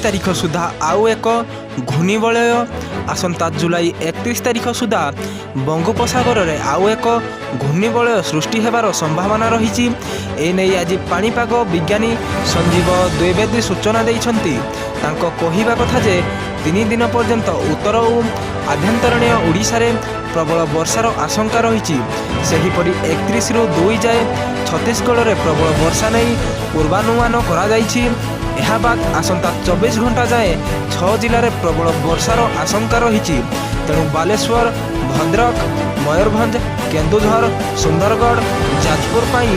ତାରିଖ ସୁଦ୍ଧା ଆଉ ଏକ ଘୂର୍ଣ୍ଣିବଳୟ, ଆସନ୍ତା ଜୁଲାଇ 31 ତାରିଖ ସୁଦ୍ଧା ବଙ୍ଗୋପସାଗରରେ ଆଉ ଏକ ଘୂର୍ଣ୍ଣିବଳୟ ସୃଷ୍ଟି ହେବାର ସମ୍ଭାବନା ରହିଛି। ଏନେଇ ଆଜି ପାଣିପାଗ ବିଜ୍ଞାନୀ ସଞ୍ଜୀବ ଦ୍ୱିବେଦୀ ସୂଚନା ଦେଇଛନ୍ତି। ତାଙ୍କ କହିବା କଥା ଯେ 3 ଦିନ ପର୍ଯ୍ୟନ୍ତ ଉତ୍ତର ଓ ଆଭ୍ୟନ୍ତରୀଣ ଓଡ଼ିଶାରେ ପ୍ରବଳ ବର୍ଷାର ଆଶଙ୍କା ରହିଛି। ସେହିପରି 31ରୁ 2 ଯାଏ ଛତିଶଗଡ଼ରେ ପ୍ରବଳ ବର୍ଷା ନେଇ ପୂର୍ବାନୁମାନ କରାଯାଇଛି। ଏହା ବାଦ ଆସନ୍ତା 24 ଘଣ୍ଟା ଯାଏଁ 6 ଜିଲ୍ଲାରେ ପ୍ରବଳ ବର୍ଷାର ଆଶଙ୍କା ରହିଛି। ତେଣୁ ବାଲେଶ୍ୱର, ଭଦ୍ରକ, ମୟୂରଭଞ୍ଜ, କେନ୍ଦୁଝର, ସୁନ୍ଦରଗଡ଼, ଯାଜପୁର ପାଇଁ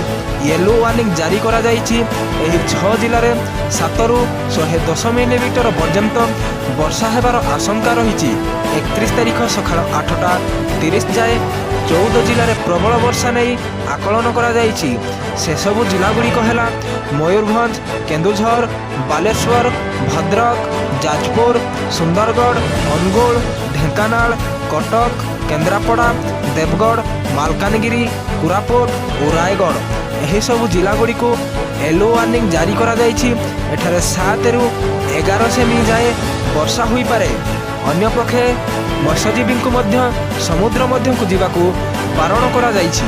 ୟେଲୋ ୱାର୍ଣ୍ଣିଂ ଜାରି କରାଯାଇଛି। ଏହି 6 ଜିଲ୍ଲାରେ 7ରୁ 110 ମିଲିମିଟର ପର୍ଯ୍ୟନ୍ତ ବର୍ଷା ହେବାର ଆଶଙ୍କା ରହିଛି। 31 ତାରିଖ ସକାଳ 8ଟା 30 ଯାଏଁ 14 ଜିଲ୍ଲାରେ ପ୍ରବଳ ବର୍ଷା ନେଇ ଆକଳନ କରାଯାଇଛି। ସେସବୁ ଜିଲ୍ଲାଗୁଡ଼ିକ ହେଲା ମୟୂରଭଞ୍ଜ, କେନ୍ଦୁଝର, ବାଲେଶ୍ୱର, ଭଦ୍ରକ, ଯାଜପୁର, ସୁନ୍ଦରଗଡ଼, ଅନୁଗୁଳ, ଢେଙ୍କାନାଳ, କଟକ, କେନ୍ଦ୍ରାପଡ଼ା, ଦେବଗଡ଼, ମାଲକାନଗିରି, କୋରାପୁଟ ଓ ରାୟଗଡ଼। ଏହିସବୁ ଜିଲ୍ଲାଗୁଡ଼ିକୁ ୟେଲୋ ୱାର୍ଣ୍ଣିଂ ଜାରି କରାଯାଇଛି। ଏଠାରେ 7ରୁ 11 ସେମି ଯାଏଁ ବର୍ଷା ହୋଇପାରେ। ଅନ୍ୟପକ୍ଷେ ମତ୍ସ୍ୟଜୀବୀଙ୍କୁ ମଧ୍ୟ ସମୁଦ୍ର ମଧ୍ୟକୁ ଯିବାକୁ ବାରଣ କରାଯାଇଛି।